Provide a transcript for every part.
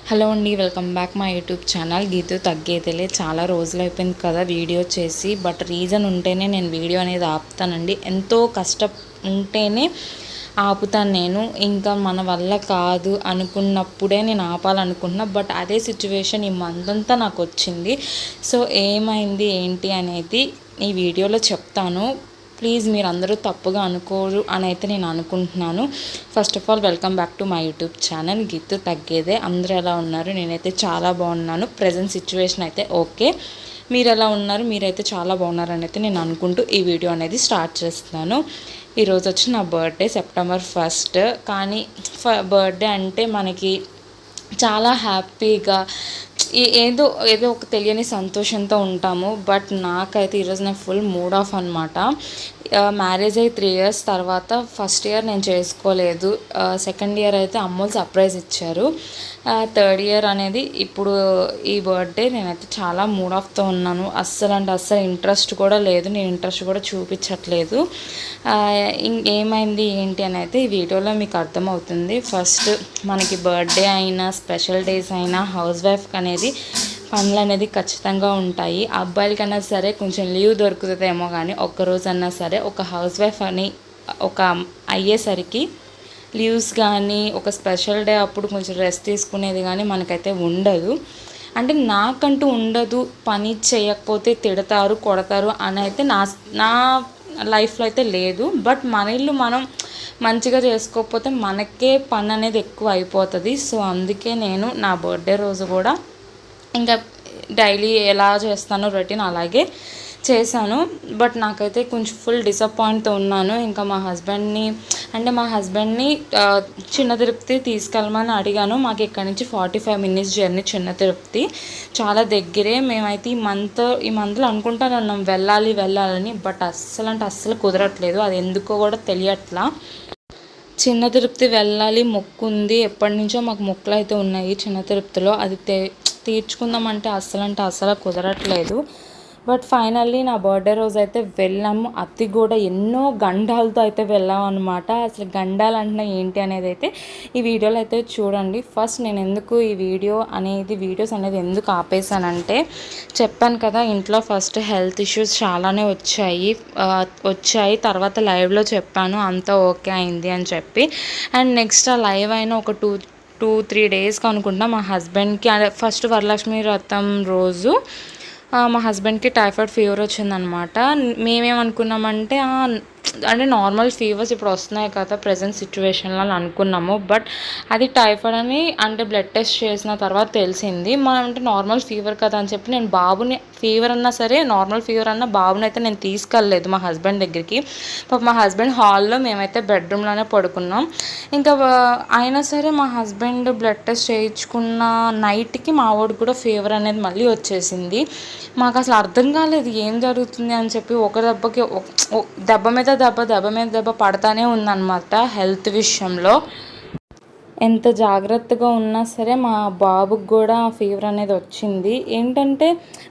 Hello అండి, welcome back my YouTube channel Geethu తగ్గేదేలే. చాలా రోజులు అయిపోయింది కదా వీడియో చేసి, బట్ రీజన్ ఉంటేనే నేను వీడియో అనేది ఆపుతానండి. ఎంతో కష్టం ఉంటేనే ఆపుతాను నేను. ఇంకా మన వల్ల కాదు అనుకున్నప్పుడే నేను ఆపాలనుకుంటున్నా, బట్ అదే సిచ్యువేషన్ ఈ మంత్ అంతా నాకు వచ్చింది. సో ఏమైంది ఏంటి అనేది ఈ వీడియోలో చెప్తాను. ప్లీజ్ మీరు అందరూ తప్పుగా అనుకోరు అని అయితే నేను అనుకుంటున్నాను. First of all welcome back to my YouTube channel Geethu తగ్గేదే. అందరూ ఎలా ఉన్నారు? నేనైతే చాలా బాగున్నాను. ప్రజెంట్ సిచ్యువేషన్ అయితే ఓకే. మీరు ఎలా ఉన్నారు? మీరైతే చాలా బాగున్నారని అయితే నేను అనుకుంటూ ఈ వీడియో అనేది స్టార్ట్ చేస్తున్నాను. ఈరోజు వచ్చి నా బర్త్డే సెప్టెంబర్ 1. కానీ బర్త్డే అంటే మనకి చాలా హ్యాపీగా ఏదో ఏదో ఒక తెలియని సంతోషంతో ఉంటాము. బట్ నాకైతే ఈరోజు నాకు ఫుల్ మూడ్ ఆఫ్ అనమాట. మ్యారేజ్ అయ్యి 3 years తర్వాత ఫస్ట్ ఇయర్ నేను చేసుకోలేదు. సెకండ్ ఇయర్ అయితే అమ్మోళ్ళు సర్ప్రైజ్ ఇచ్చారు. థర్డ్ ఇయర్ అనేది ఇప్పుడు ఈ బర్త్డే నేనైతే చాలా మూడ్ ఆఫ్తో ఉన్నాను. అస్సలు ఇంట్రెస్ట్ కూడా లేదు. నేను ఇంట్రెస్ట్ కూడా చూపించట్లేదు. ఏమైంది ఏంటి అని అయితే ఈ వీడియోలో మీకు అర్థమవుతుంది. ఫస్ట్ మనకి బర్త్డే అయినా స్పెషల్ డేస్ అయినా హౌస్ వైఫ్కి అనేది పనులు అనేది ఖచ్చితంగా ఉంటాయి. అబ్బాయిలకన్నా సరే కొంచెం లీవ్ దొరుకుతుందేమో, కానీ ఒక్కరోజన్నా సరే ఒక హౌస్ వైఫ్ అని ఒక అయ్యేసరికి లీవ్స్ కానీ ఒక స్పెషల్ డే అప్పుడు కొంచెం రెస్ట్ తీసుకునేది కానీ మనకైతే ఉండదు. అంటే నాకంటూ ఉండదు, పని చేయకపోతే తిడతారు కొడతారు అని అయితే నా లైఫ్లో అయితే లేదు. బట్ మన ఇల్లు మనం మంచిగా చేసుకోకపోతే మనకే పని అనేది ఎక్కువ అయిపోతుంది. సో అందుకే నేను నా బర్త్డే రోజు కూడా ఇంకా డైలీ ఎలా చేస్తానో రొటీన్ అలాగే చేశాను. బట్ నాకైతే కొంచెం ఫుల్ డిసప్పాయింట్తో ఉన్నాను. ఇంకా మా హస్బెండ్ని చిన్న తిరుపతి తీసుకెళ్ళమని అడిగాను. మాకు ఇక్కడ నుంచి 45 minutes జర్నీ చిన్న తిరుపతి, చాలా దగ్గరే. మేమైతే ఈ మంత్లో అనుకుంటానే ఉన్నాం వెళ్ళాలని. బట్ అస్సలు కుదరట్లేదు. అది ఎందుకో కూడా తెలియట్లా. చిన్న తిరుపతి వెళ్ళాలి మొక్కు ఉంది. ఎప్పటి నుంచో మాకు మొక్కులు అయితే ఉన్నాయి చిన్న తిరుపతిలో. అది తీర్చుకుందామంటే అస్సలు కుదరట్లేదు. బట్ ఫైనల్లీ నా బర్త్డే రోజు అయితే వెళ్ళాము. అది కూడా ఎన్నో గండాలతో అయితే వెళ్ళాము అనమాట. అసలు గండాలు అంటే ఏంటి అనేది అయితే ఈ వీడియోలో అయితే చూడండి. ఫస్ట్ నేను ఎందుకు ఈ వీడియోస్ అనేది ఎందుకు ఆపేసానంటే, చెప్పాను కదా ఇంట్లో ఫస్ట్ హెల్త్ ఇష్యూస్ చాలానే వచ్చాయి. తర్వాత లైవ్లో చెప్పాను అంతా ఓకే అయింది అని చెప్పి. అండ్ నెక్స్ట్ ఆ లైవ్ అయిన ఒక 2-3 daysకి అనుకుంటా మా హస్బెండ్కి ఫస్ట్ వరలక్ష్మి వ్రతం రోజు మా హస్బెండ్కి టైఫాయిడ్ ఫీవర్ వచ్చిందనమాట. మేమేమనుకున్నామంటే అంటే నార్మల్ ఫీవర్స్ ఇప్పుడు వస్తున్నాయి కదా ప్రజెంట్ సిచ్యువేషన్లో అని అనుకున్నాము. బట్ అది టైఫాయిడ్ అని అంటే బ్లడ్ టెస్ట్ చేసిన తర్వాత తెలిసింది. మనం అంటే నార్మల్ ఫీవర్ కదా అని చెప్పి నేను బాబుని ఫీవర్ అన్నా సరే నార్మల్ ఫీవర్ అన్నా బాబుని అయితే నేను తీసుకెళ్ళలేదు మా హస్బెండ్ దగ్గరికి. మా హస్బెండ్ హాల్లో, మేమైతే బెడ్రూమ్లోనే పడుకున్నాం. ఇంకా అయినా సరే మా హస్బెండ్ బ్లడ్ టెస్ట్ చేయించుకున్న నైట్కి మా వాడికి కూడా ఫీవర్ అనేది మళ్ళీ వచ్చేసింది. మాకు అసలు అర్థం కాలేదు ఏం జరుగుతుంది అని చెప్పి. ఒక దెబ్బకి దెబ్బ మీద దెబ్బ పడతానే ఉందన్నమాట హెల్త్ విషయంలో. ఎంత జాగ్రత్తగా ఉన్నా సరే మా బాబుకి కూడా ఫీవర్ అనేది వచ్చింది. ఏంటంటే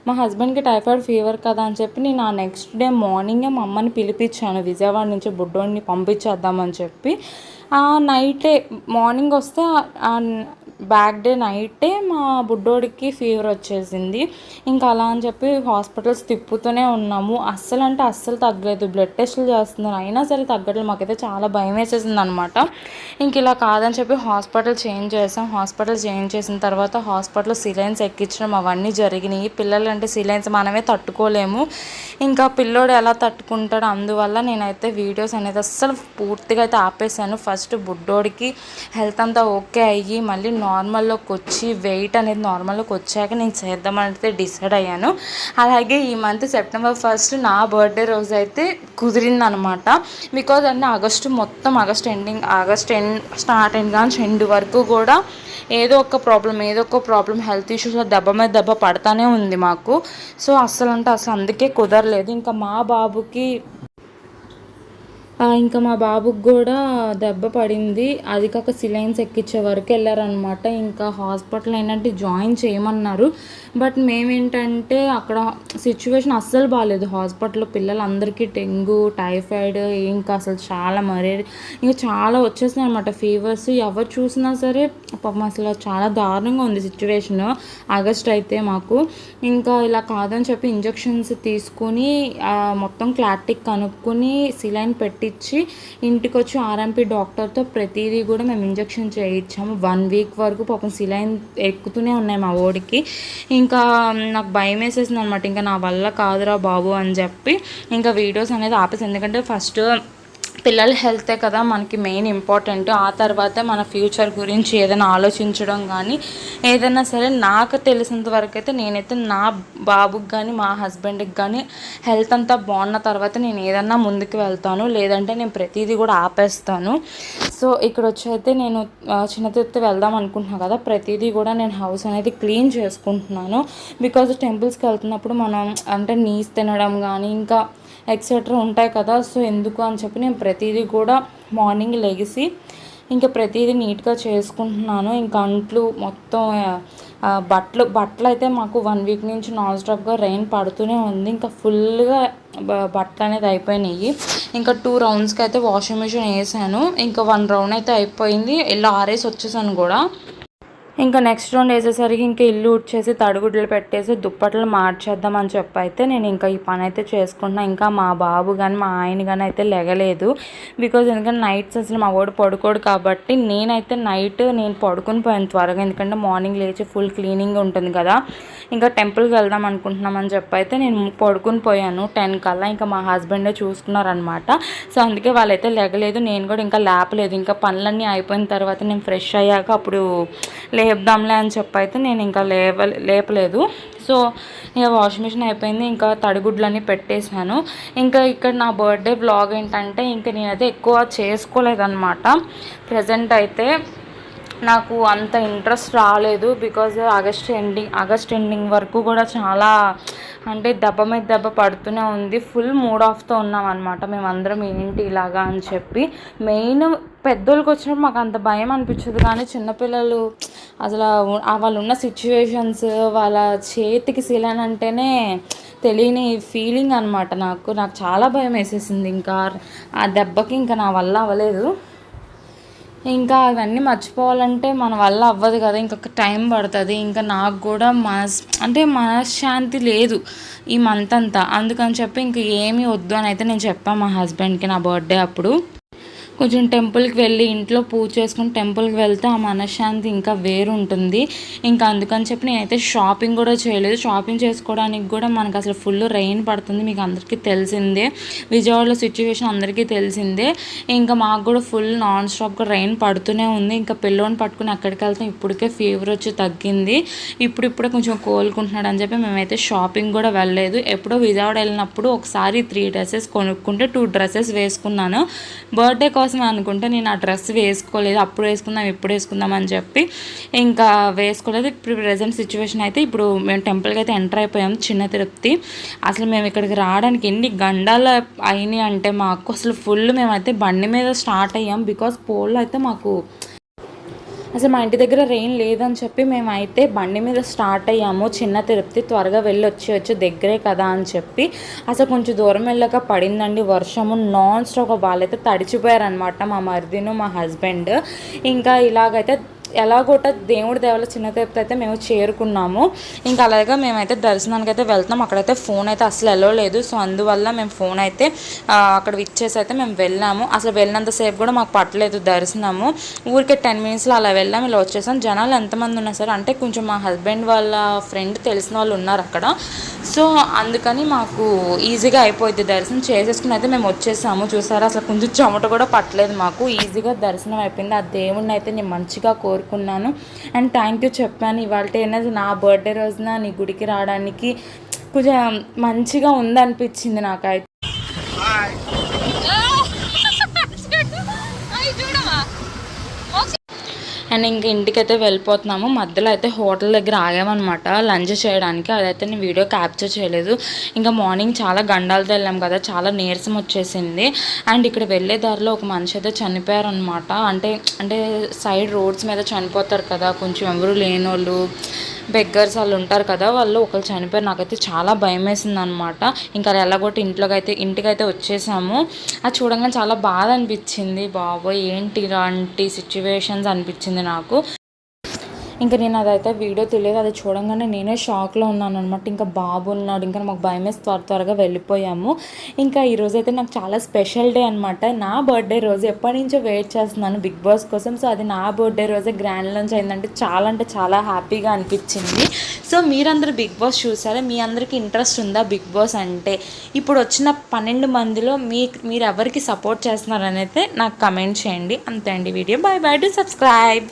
మా హస్బెండ్కి టైఫాయిడ్ ఫీవర్ కదా అని చెప్పి నేను ఆ నెక్స్ట్ డే మార్నింగే మా అమ్మని పిలిపించాను. విజయవాడ నుంచి బుడ్డోడిని పంపించేద్దామని చెప్పి. ఆ నైటే మార్నింగ్ వస్తే బ్యాక్ డే నైటే మా బుడ్డోడికి ఫీవర్ వచ్చేసింది. ఇంకా అలా అని చెప్పి హాస్పిటల్స్ తిప్పుతూనే ఉన్నాము. అస్సలు తగ్గలేదు. బ్లడ్ టెస్టులు చేస్తున్నారు అయినా సరే తగ్గట్లేదు. మాకైతే చాలా భయం వేసేసింది అనమాట. ఇంక ఇలా కాదని చెప్పి హాస్పిటల్ చేంజ్ చేసిన తర్వాత హాస్పిటల్లో సిలైన్స్ ఎక్కించడం అవన్నీ జరిగినాయి. పిల్లలు అంటే సిలైన్స్ మనమే తట్టుకోలేము. ఇంకా పిల్లోడు ఎలా తట్టుకుంటాడు. అందువల్ల నేనైతే వీడియోస్ అనేది అస్సలు పూర్తిగా అయితే ఆపేసాను. ఫస్ట్ బుడ్డోడికి హెల్త్ అంతా ఓకే అయ్యి మళ్ళీ నార్మల్లోకి వచ్చి వెయిట్ అనేది నార్మల్లోకి వచ్చాక నేను చేద్దామని అయితే డిసైడ్ అయ్యాను. అలాగే ఈ మంత్ సెప్టెంబర్ 1 నా బర్త్డే రోజు అయితే కుదిరిందనమాట. బికాజ్ అన్నీ ఆగస్ట్ ఎండ్ స్టార్ట్ అయిన కానీ ఎండ్ వరకు కూడా ఏదో ఒక ప్రాబ్లం హెల్త్ ఇష్యూస్ దెబ్బ మీద దెబ్బ పడతానే ఉంది మాకు. సో అస్సలు అందుకే కుదరలేదు. ఇంకా మా బాబుకి ఇంకా మా బాబుకి కూడా దెబ్బ పడింది. అది కాక సిలైన్స్ ఎక్కించే వరకు వెళ్ళారనమాట. ఇంకా హాస్పిటల్ ఏంటంటే జాయిన్ చేయమన్నారు. బట్ మేమేంటంటే అక్కడ సిచ్యువేషన్ అస్సలు బాగాలేదు హాస్పిటల్లో. పిల్లలందరికీ డెంగ్యూ, టైఫాయిడ్, ఇంకా అసలు చాలా మలేరియా, ఇంకా చాలా వచ్చేసినాయి అనమాట ఫీవర్స్. ఎవరు చూసినా సరే పాపం అసలు చాలా దారుణంగా ఉంది సిచ్యువేషన్. ఆగస్ట్ అయితే మాకు ఇంకా ఇలా కాదని చెప్పి ఇంజెక్షన్స్ తీసుకుని మొత్తం క్లాటిక్ కనుక్కొని సిలైన్ పెట్టించి ఇంటికి వచ్చి ఆర్ఎంపీ డాక్టర్తో ప్రతిదీ కూడా మేము ఇంజెక్షన్ చేయించాము. 1 వీక్ వరకు పాపం సిలైన్ ఎక్కుతూనే ఉన్నాయి మా ఓడికి. ఇంకా నాకు భయం వేసేసింది అనమాట. ఇంకా నా వల్ల కాదురా బాబు అని చెప్పి ఇంకా వీడియోస్ అనేది ఆపేసి, ఎందుకంటే ఫస్ట్ పిల్లల హెల్తే కదా మనకి మెయిన్ ఇంపార్టెంట్. ఆ తర్వాతే మన ఫ్యూచర్ గురించి ఏదైనా ఆలోచించడం కానీ ఏదైనా సరే. నాకు తెలిసినంత వరకు అయితే నేనైతే నా బాబుకి కానీ మా హస్బెండ్కి కానీ హెల్త్ అంతా బాగున్న తర్వాత నేను ఏదన్నా ముందుకు వెళ్తాను, లేదంటే నేను ప్రతిదీ కూడా ఆపేస్తాను. సో ఇక్కడ వచ్చి అయితే నేను చిన్న తిరుపతి వెళ్దాం అనుకుంటున్నాను కదా, ప్రతిదీ కూడా నేను హౌస్ అనేది క్లీన్ చేసుకుంటున్నాను. బికాజ్ టెంపుల్స్కి వెళ్తున్నప్పుడు మనం అంటే నీస్ తినడం కానీ ఇంకా ఎక్సెట్రా ఉంటాయి కదా. సో ఎందుకు అని చెప్పి నేను ప్రతిదీ కూడా మార్నింగ్ లెగిసి ఇంకా ప్రతిదీ నీట్గా చేసుకుంటున్నాను. ఇంకా అంట్లు మొత్తం బట్టలు అయితే మాకు 1 వీక్ నుంచి నాన్ స్టాప్గా రెయిన్ పడుతూనే ఉంది. ఇంకా ఫుల్గా బట్టలు అనేది అయిపోయినాయి. ఇంకా 2 రౌండ్స్కి అయితే వాషింగ్ మిషన్ వేసాను. ఇంకా 1 రౌండ్ అయితే అయిపోయింది, ఇలా ఆరేసి వచ్చేసాను కూడా. ఇంకా నెక్స్ట్ రౌండ్ వేసేసరికి ఇంకా ఇల్లు ఉడ్చేసి తడిగుడ్లు పెట్టేసి దుప్పట్లు మార్చేద్దామని చెప్పి అయితే నేను ఇంకా ఈ పని అయితే చేసుకుంటున్నా. ఇంకా మా బాబు కానీ మా ఆయన కానీ అయితే లెగలేదు. బికాజ్ ఎందుకంటే నైట్స్ అసలు మా వాడు పడుకోడు కాబట్టి నేనైతే నైట్ నేను పడుకుని పోయాను త్వరగా, ఎందుకంటే మార్నింగ్ లేచి ఫుల్ క్లీనింగ్ ఉంటుంది కదా. ఇంకా టెంపుల్కి వెళ్దాం అనుకుంటున్నామని చెప్పి అయితే నేను పడుకుని పోయాను 10 కల్లా. ఇంకా మా హస్బెండే చూసుకున్నారనమాట. సో అందుకే వాళ్ళైతే లెగలేదు, నేను కూడా ఇంకా లేపలేదు. ఇంకా పనులన్నీ అయిపోయిన తర్వాత నేను ఫ్రెష్ అయ్యాక అప్పుడు లేపుదాంలే అని చెప్పి అయితే నేను ఇంకా లేపలేదు. సో ఇక వాషింగ్ మిషన్ అయిపోయింది, ఇంకా తడిగుడ్లన్నీ పెట్టేశాను. ఇంకా ఇక్కడ నా బర్త్డే వ్లాగ్ ఏంటంటే ఇంకా నేనైతే ఎక్కువ చేసుకోలేదన్నమాట. ప్రజెంట్ అయితే నాకు అంత ఇంట్రెస్ట్ రాలేదు. బికాజ్ ఆగస్ట్ ఎండింగ్ వరకు కూడా చాలా అంటే దెబ్బ మీద దెబ్బ పడుతూనే ఉంది. ఫుల్ మూడ్ ఆఫ్తో ఉన్నాం అనమాట మేమందరం, ఏంటి ఇలాగా అని చెప్పి. మెయిన్ పెద్దోళ్ళకి వచ్చినప్పుడు మాకు అంత భయం అనిపించదు, కానీ చిన్నపిల్లలు అసలు వాళ్ళు ఉన్న సిచ్యువేషన్స్, వాళ్ళ చేతికి సిలైన్ అంటేనే తెలియని ఫీలింగ్ అనమాట. నాకు చాలా భయం వేసేసింది. ఇంకా ఆ దెబ్బకి ఇంకా నా వల్ల అవ్వలేదు. ఇంకా అవన్నీ మర్చిపోవాలంటే మన వల్ల అవ్వదు కదా, ఇంకొక టైం పడుతుంది. ఇంకా నాకు కూడా మనశ్శాంతి లేదు ఈ మంత్ అంతా. అందుకని చెప్పి ఇంక ఏమీ వద్దు అని అయితే నేను చెప్పాను మా హస్బెండ్కి నా బర్త్డే అప్పుడు. కొంచెం టెంపుల్కి వెళ్ళి ఇంట్లో పూజ చేసుకుని టెంపుల్కి వెళ్తే ఆ మనశ్శాంతి ఇంకా వేరు ఉంటుంది. ఇంకా అందుకని చెప్పి నేనైతే షాపింగ్ కూడా చేయలేదు. షాపింగ్ చేసుకోవడానికి కూడా మనకు అసలు ఫుల్ రెయిన్ పడుతుంది, మీకు అందరికీ తెలిసిందే. విజయవాడలో సిచ్యువేషన్ అందరికీ తెలిసిందే. ఇంకా మాకు కూడా ఫుల్ నాన్ స్టాప్గా రెయిన్ పడుతూనే ఉంది. ఇంకా పిల్లోని పట్టుకుని అక్కడికి వెళ్తాం. ఇప్పటికే ఫీవర్ వచ్చి తగ్గింది, ఇప్పుడే కొంచెం కోలుకుంటున్నాడు అని చెప్పి మేమైతే షాపింగ్ కూడా వెళ్ళలేదు. ఎప్పుడో విజయవాడ వెళ్ళినప్పుడు ఒకసారి 3 డ్రెస్సెస్ కొనుక్కుంటే 2 డ్రెస్సెస్ వేసుకున్నాను. బర్త్డే కోసం అనుకుంటే నేను ఆ డ్రెస్ వేసుకోలేదు. అప్పుడు ఇప్పుడు వేసుకుందాం అని చెప్పి ఇంకా వేసుకోలేదు. ఇప్పుడు ప్రెజెంట్ సిచ్యువేషన్ అయితే ఇప్పుడు మేము టెంపుల్కి అయితే ఎంటర్ అయిపోయాం చిన్న తిరుపతి. అసలు మేము ఇక్కడికి రావడానికి ఎన్ని గంటలు అయినాయి అంటే మాకు అసలు ఫుల్ మేమైతే బండి మీద స్టార్ట్ అయ్యాం. బికాస్ పోల్లో అయితే మాకు అసలు మా ఇంటి దగ్గర రెయిన్ లేదని చెప్పి మేమైతే బండి మీద స్టార్ట్ అయ్యాము చిన్న తిరుపతి. త్వరగా వెళ్ళి వచ్చి దగ్గరే కదా అని చెప్పి అసలు కొంచెం దూరం వెళ్ళాక పడిందండి వర్షము నాన్ స్టాప్. వాళ్ళైతే తడిచిపోయారనమాట, మా మరిదిను మా హస్బెండ్. ఇంకా ఇలాగైతే ఎలాగోట దేవుడి దేవాల చిన్న తిరుపతి అయితే మేము చేరుకున్నాము. ఇంకా అలాగే మేమైతే దర్శనానికి అయితే వెళ్తున్నాం. అక్కడైతే ఫోన్ అయితే అసలు వెళ్ళలేదు. సో అందువల్ల మేము ఫోన్ అయితే అక్కడ ఇచ్చేసి అయితే మేము వెళ్ళాము. అసలు వెళ్ళినంతసేపు కూడా మాకు పట్టలేదు దర్శనము. ఊరికే 10 మినిట్స్లో అలా వెళ్ళాము, ఇలా వచ్చేసాం. జనాలు ఎంతమంది ఉన్నా సరే, అంటే కొంచెం మా హస్బెండ్ వాళ్ళ ఫ్రెండ్ తెలిసిన వాళ్ళు ఉన్నారు అక్కడ. సో అందుకని మాకు ఈజీగా అయిపోయింది దర్శనం చేసేసుకుని అయితే మేము వచ్చేసాము. చూసారా అసలు కొంచెం చెమట కూడా పట్టలేదు మాకు, ఈజీగా దర్శనం అయిపోయింది. ఆ దేవుడిని అయితే నేను మంచిగా కోరుకున్నాను అండ్ థ్యాంక్ యూ చెప్పాను. ఇవాళ అనేది నా బర్త్డే రోజున నీ గుడికి రావడానికి కొంచెం మంచిగా ఉందనిపించింది నాకైతే. అండ్ ఇంకా ఇంటికైతే వెళ్ళిపోతున్నాము. మధ్యలో అయితే హోటల్ దగ్గర ఆగామన్నమాట లంచ్ చేయడానికి. అదైతే నేను వీడియో క్యాప్చర్ చేయలేదు. ఇంకా మార్నింగ్ చాలా గండాలతో వెళ్ళాం కదా, చాలా నీరసం వచ్చేసింది. అండ్ ఇక్కడ వెళ్ళే దారిలో ఒక మనిషి అయితే చనిపోయారు అనమాట. అంటే సైడ్ రోడ్స్ మీద చనిపోతారు కదా, కొంచెం ఎవరు లేనోళ్ళు, బెగ్గర్స్ వాళ్ళు ఉంటారు కదా, వాళ్ళు ఒకరు చనిపోయారు. నాకైతే చాలా భయం వేసింది అనమాట. ఇంకా అది ఎలాగొట్టి ఇంటికైతే వచ్చేసాము. అది చూడంగానే చాలా బాధ అనిపించింది. బాబోయ్ ఏంటి ఇలాంటి సిచ్యువేషన్స్ అనిపించింది నాకు. ఇంకా నేను అదైతే వీడియో తెలియదు, అది చూడంగానే నేనే షాక్లో ఉన్నాను అనమాట. ఇంకా బాబు ఉన్నాడు, ఇంకా మాకు భయం వేసి త్వరగా వెళ్ళిపోయాము. ఇంకా ఈరోజైతే నాకు చాలా స్పెషల్ డే అనమాట. నా బర్త్డే రోజు ఎప్పటి నుంచో వెయిట్ చేస్తున్నాను బిగ్ బాస్ కోసం. సో అది నా బర్త్డే రోజే గ్రాండ్ లంచ్ అయిందంటే చాలా హ్యాపీగా అనిపించింది. సో మీరందరూ బిగ్ బాస్ చూసారా? మీ అందరికీ ఇంట్రెస్ట్ ఉందా బిగ్ బాస్ అంటే? ఇప్పుడు వచ్చిన 12 మందిలో మీరు ఎవరికి సపోర్ట్ చేస్తున్నారని అయితే నాకు కమెంట్ చేయండి. అంతే అండి video. By by, do subscribe.